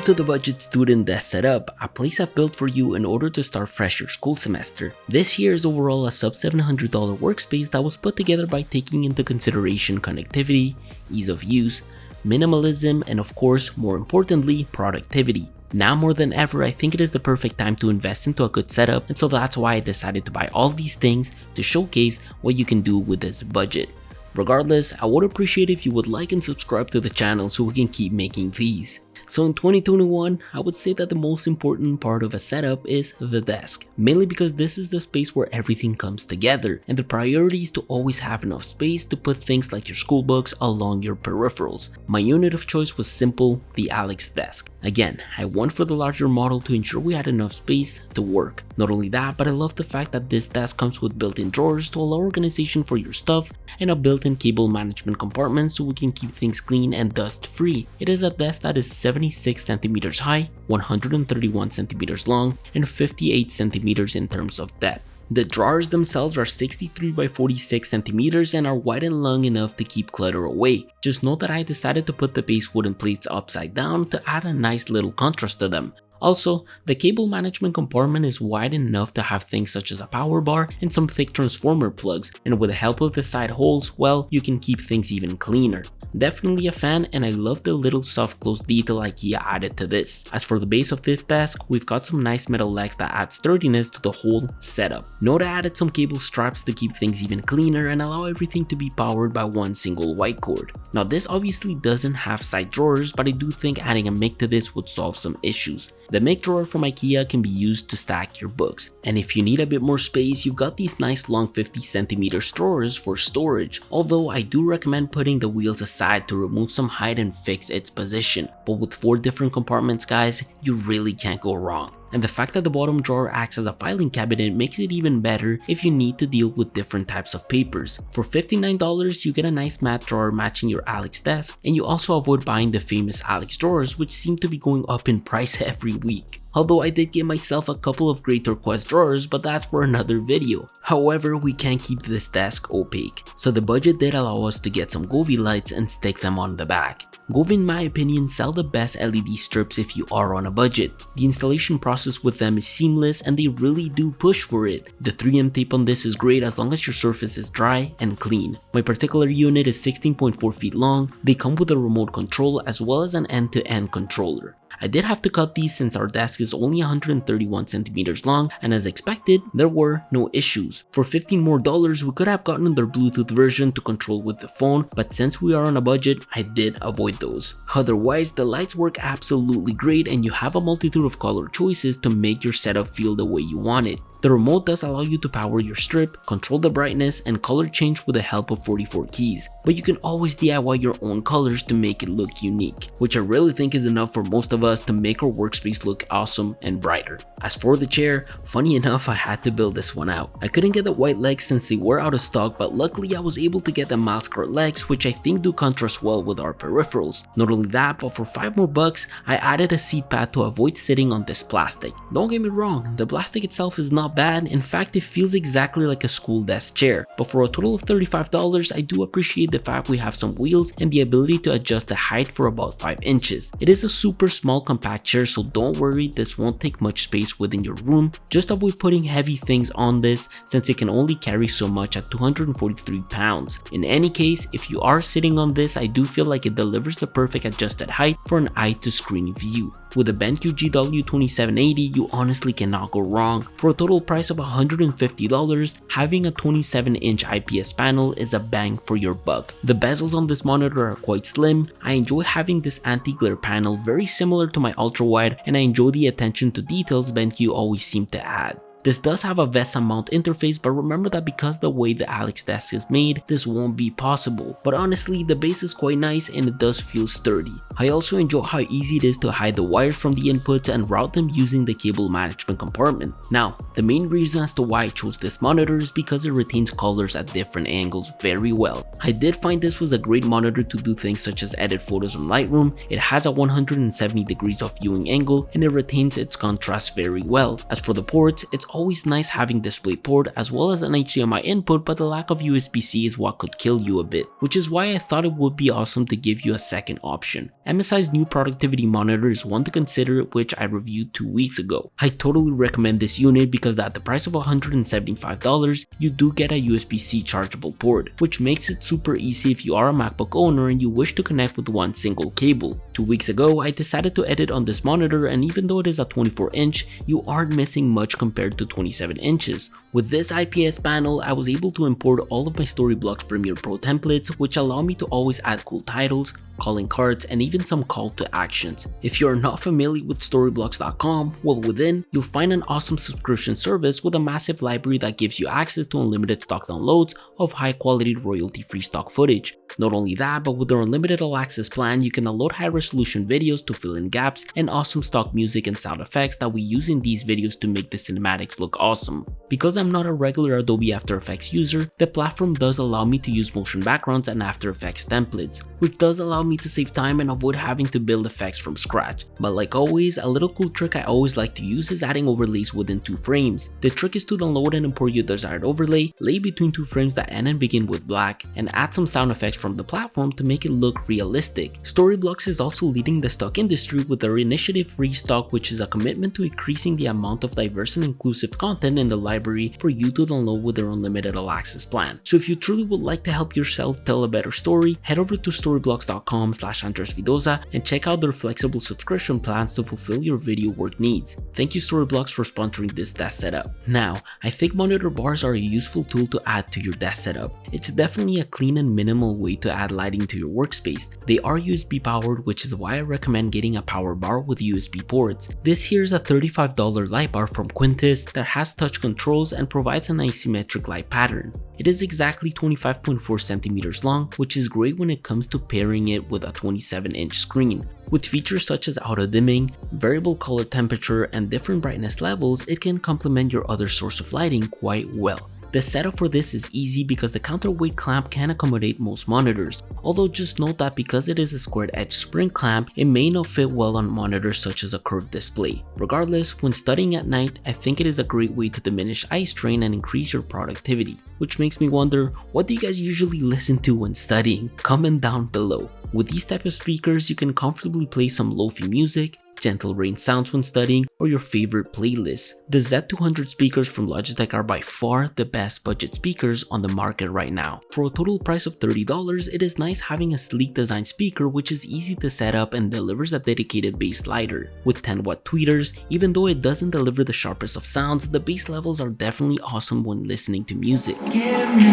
to the Budget Student Desk Setup, a place I've built for you in order to start fresh your school semester. This here is overall a sub $700 workspace that was put together by taking into consideration connectivity, ease of use, minimalism, and of course, more importantly, productivity. Now more than ever, I think it is the perfect time to invest into a good setup, and so that's why I decided to buy all these things to showcase what you can do with this budget. Regardless, I would appreciate if you would like and subscribe to the channel so we can keep making these. So in 2021, I would say that the most important part of a setup is the desk, mainly because this is the space where everything comes together, and the priority is to always have enough space to put things like your school books along your peripherals. My unit of choice was simple, the Alex desk. Again, I went for the larger model to ensure we had enough space to work. Not only that, but I love the fact that this desk comes with built-in drawers to allow organization for your stuff and a built-in cable management compartment so we can keep things clean and dust-free. It is a desk that is 76 centimeters high, 131 centimeters long, and 58 centimeters in terms of depth. The drawers themselves are 63 by 46 centimeters and are wide and long enough to keep clutter away. Just note that I decided to put the base wooden plates upside down to add a nice little contrast to them. Also, the cable management compartment is wide enough to have things such as a power bar and some thick transformer plugs, and with the help of the side holes, well, you can keep things even cleaner. Definitely a fan, and I love the little soft close detail IKEA added to this. As for the base of this desk, we've got some nice metal legs that add sturdiness to the whole setup. Note I added some cable straps to keep things even cleaner and allow everything to be powered by one single white cord. Now this obviously doesn't have side drawers, but I do think adding a mic to this would solve some issues. The mic drawer from IKEA can be used to stack your books, and if you need a bit more space, you've got these nice long 50 centimeter drawers for storage, although I do recommend putting the wheels aside to remove some height and fix its position. But with 4 different compartments, guys, you really can't go wrong. And the fact that the bottom drawer acts as a filing cabinet makes it even better if you need to deal with different types of papers. For $59, you get a nice matte drawer matching your Alex desk, and you also avoid buying the famous Alex drawers, which seem to be going up in price every week. Although I did get myself a couple of great turquoise drawers, but that's for another video. However, we can't keep this desk opaque, so the budget did allow us to get some Govee lights and stick them on the back. Govee, in my opinion, sell the best LED strips if you are on a budget. The installation process with them is seamless and they really do push for it. The 3M tape on this is great as long as your surface is dry and clean. My particular unit is 16.4 feet long. They come with a remote control as well as an end-to-end controller. I did have to cut these since our desk is only 131 centimeters long, and as expected, there were no issues. For $15 more, we could have gotten their Bluetooth version to control with the phone, but since we are on a budget, I did avoid those. Otherwise, the lights work absolutely great and you have a multitude of color choices to make your setup feel the way you want it. The remote does allow you to power your strip, control the brightness, and color change with the help of 44 keys, but you can always DIY your own colors to make it look unique, which I really think is enough for most of us to make our workspace look awesome and brighter. As for the chair, funny enough, I had to build this one out. I couldn't get the white legs since they were out of stock, but luckily I was able to get the Malscar legs, which I think do contrast well with our peripherals. Not only that, but for $5 more, I added a seat pad to avoid sitting on this plastic. Don't get me wrong, the plastic itself is not bad. In fact, it feels exactly like a school desk chair, but for a total of $35, I do appreciate the fact we have some wheels and the ability to adjust the height for about 5 inches. It is a super small compact chair, so don't worry, this won't take much space within your room. Just avoid putting heavy things on this since it can only carry so much at 243 pounds. In any case, if you are sitting on this, I do feel like it delivers the perfect adjusted height for an eye to screen view. With a BenQ GW2780, you honestly cannot go wrong. For a total price of $150, having a 27-inch IPS panel is a bang for your buck. The bezels on this monitor are quite slim. I enjoy having this anti-glare panel very similar to my ultra-wide, and I enjoy the attention to details BenQ always seem to add. This does have a VESA mount interface, but remember that because the way the Alex desk is made, this won't be possible. But honestly, the base is quite nice and it does feel sturdy. I also enjoy how easy it is to hide the wires from the inputs and route them using the cable management compartment. Now, the main reason as to why I chose this monitor is because it retains colors at different angles very well. I did find this was a great monitor to do things such as edit photos on Lightroom. It has a 170 degrees of viewing angle and it retains its contrast very well. As for the ports, it's always nice having DisplayPort as well as an HDMI input, but the lack of USB-C is what could kill you a bit, which is why I thought it would be awesome to give you a second option. MSI's new productivity monitor is one to consider, which I reviewed 2 weeks ago. I totally recommend this unit because at the price of $175, you do get a USB-C chargeable port, which makes it super easy if you are a MacBook owner and you wish to connect with one single cable. 2 weeks ago, I decided to edit on this monitor, and even though it is a 24-inch, you aren't missing much compared to 27 inches. With this IPS panel, I was able to import all of my Storyblocks Premiere Pro templates, which allow me to always add cool titles, calling cards, and even some call to actions. If you are not familiar with Storyblocks.com, well, within, you'll find an awesome subscription service with a massive library that gives you access to unlimited stock downloads of high quality royalty-free stock footage. Not only that, but with their unlimited all access plan, you can download high resolution videos to fill in gaps and awesome stock music and sound effects that we use in these videos to make the cinematics look awesome. Because I'm not a regular Adobe After Effects user, the platform does allow me to use motion backgrounds and After Effects templates, which does allow me to save time and avoid having to build effects from scratch. But like always, a little cool trick I always like to use is adding overlays within 2 frames. The trick is to download and import your desired overlay, lay between 2 frames that end and begin with black, and add some sound effects from the platform to make it look realistic. Storyblocks is also leading the stock industry with their initiative Free Stock, which is a commitment to increasing the amount of diverse and inclusive content in the library for you to download with their unlimited all access plan. So if you truly would like to help yourself tell a better story, head over to storyblocks.com/AndresVidosa and check out their flexible subscription plans to fulfill your video work needs. Thank you Storyblocks for sponsoring this desk setup. Now, I think monitor bars are a useful tool to add to your desk setup. It's definitely a clean and minimal way to add lighting to your workspace. They are USB powered, which is why I recommend getting a power bar with USB ports. This here is a $35 light bar from Quintus that has touch controls and provides an asymmetric light pattern. It is exactly 25.4 centimeters long, which is great when it comes to pairing it with a 27-inch screen. With features such as auto dimming, variable color temperature, and different brightness levels, it can complement your other source of lighting quite well. The setup for this is easy because the counterweight clamp can accommodate most monitors, although just note that because it is a squared edge spring clamp, it may not fit well on monitors such as a curved display. Regardless, when studying at night, I think it is a great way to diminish eye strain and increase your productivity, which makes me wonder, what do you guys usually listen to when studying? Comment down below. With these type of speakers, you can comfortably play some lo-fi music, gentle rain sounds when studying, or your favorite playlist. The Z200 speakers from Logitech are by far the best budget speakers on the market right now. For a total price of $30, it is nice having a sleek design speaker which is easy to set up and delivers a dedicated bass slider. With 10-watt tweeters, even though it doesn't deliver the sharpest of sounds, the bass levels are definitely awesome when listening to music. Give me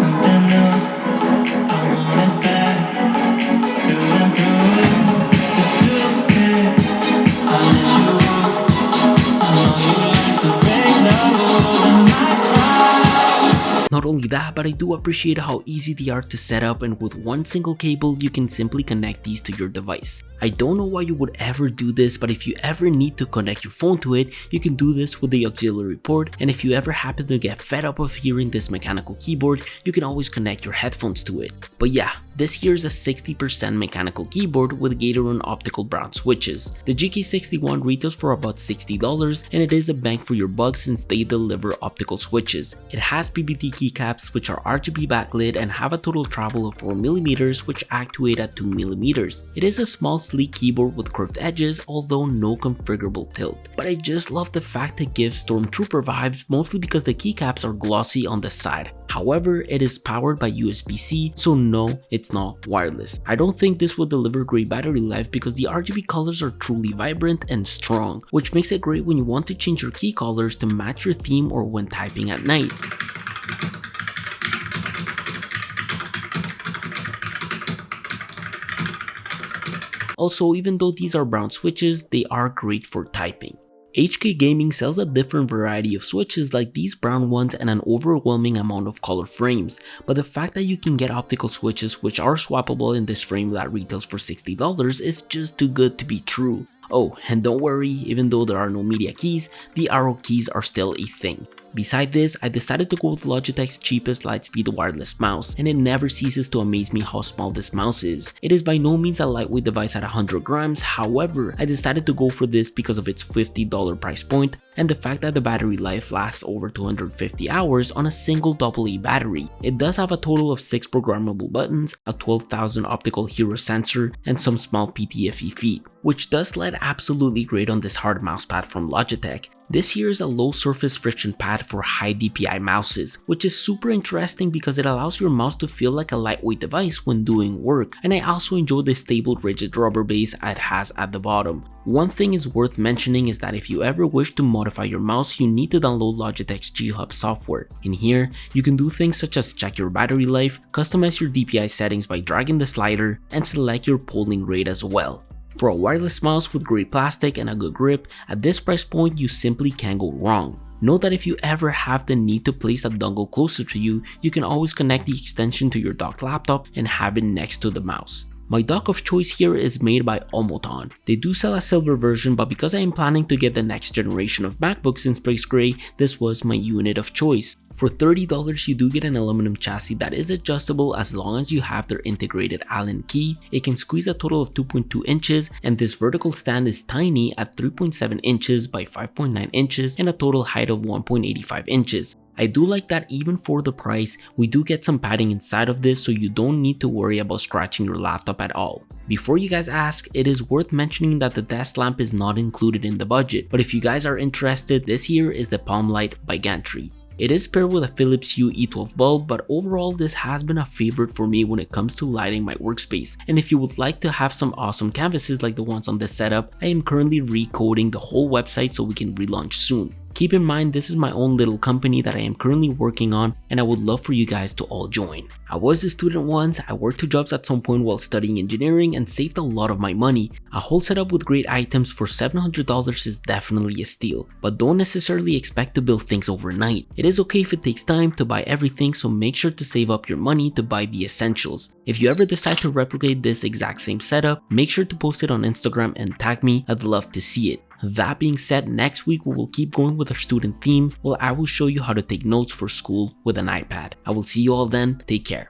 something new, I want it back, through and through. Just do it, I'll let you walk. I know you like to break the rules, and I cry. Not only that, but I do appreciate how easy they are to set up, and with one single cable you can simply connect these to your device. I don't know why you would ever do this, but if you ever need to connect your phone to it, you can do this with the auxiliary port, and if you ever happen to get fed up of hearing this mechanical keyboard, you can always connect your headphones to it. But yeah, this here is a 60% mechanical keyboard with Gateron optical brown switches. The GK61 retails for about $60, and it is a bang for your buck since they deliver optical switches. It has PBT keycaps which are RGB backlit and have a total travel of 4mm which actuate at 2mm. It is a small sleek keyboard with curved edges, although no configurable tilt. But I just love the fact it gives Stormtrooper vibes, mostly because the keycaps are glossy on the side. However, it is powered by USB-C, so no, it's not wireless. I don't think this will deliver great battery life because the RGB colors are truly vibrant and strong, which makes it great when you want to change your key colors to match your theme or when typing at night. Also, even though these are brown switches, they are great for typing. HK Gaming sells a different variety of switches like these brown ones and an overwhelming amount of color frames, but the fact that you can get optical switches which are swappable in this frame that retails for $60 is just too good to be true. Oh, and don't worry, even though there are no media keys, the arrow keys are still a thing. Beside this, I decided to go with Logitech's cheapest Lightspeed wireless mouse, and it never ceases to amaze me how small this mouse is. It is by no means a lightweight device at 100 grams, however, I decided to go for this because of its $50 price point, and the fact that the battery life lasts over 250 hours on a single AA battery. It does have a total of 6 programmable buttons, a 12,000 optical hero sensor, and some small PTFE feet, which does slide absolutely great on this hard mousepad from Logitech. This here is a low surface friction pad for high DPI mouses, which is super interesting because it allows your mouse to feel like a lightweight device when doing work, and I also enjoy the stable rigid rubber base it has at the bottom. One thing is worth mentioning is that if you ever wish to modify your mouse, you need to download Logitech's G-Hub software. In here, you can do things such as check your battery life, customize your DPI settings by dragging the slider, and select your polling rate as well. For a wireless mouse with great plastic and a good grip, at this price point you simply can't go wrong. Note that if you ever have the need to place a dongle closer to you, you can always connect the extension to your docked laptop and have it next to the mouse. My dock of choice here is made by Omoton. They do sell a silver version, but because I am planning to get the next generation of MacBooks in Space Gray, this was my unit of choice. For $30 you do get an aluminum chassis that is adjustable as long as you have their integrated Allen key. It can squeeze a total of 2.2 inches, and this vertical stand is tiny at 3.7 inches by 5.9 inches and a total height of 1.85 inches. I do like that even for the price, we do get some padding inside of this so you don't need to worry about scratching your laptop at all. Before you guys ask, it is worth mentioning that the desk lamp is not included in the budget, but if you guys are interested, this here is the Palm Light by Gantri. It is paired with a Philips Hue E12 bulb, but overall this has been a favorite for me when it comes to lighting my workspace. And if you would like to have some awesome canvases like the ones on this setup, I am currently recoding the whole website so we can relaunch soon. Keep in mind, this is my own little company that I am currently working on, and I would love for you guys to all join. I was a student once, I worked 2 jobs at some point while studying engineering and saved a lot of my money. A whole setup with great items for $700 is definitely a steal, but don't necessarily expect to build things overnight. It is okay if it takes time to buy everything, so make sure to save up your money to buy the essentials. If you ever decide to replicate this exact same setup, make sure to post it on Instagram and tag me, I'd love to see it. That being said, next week we will keep going with our student theme, where I will show you how to take notes for school with an iPad. I will see you all then, take care.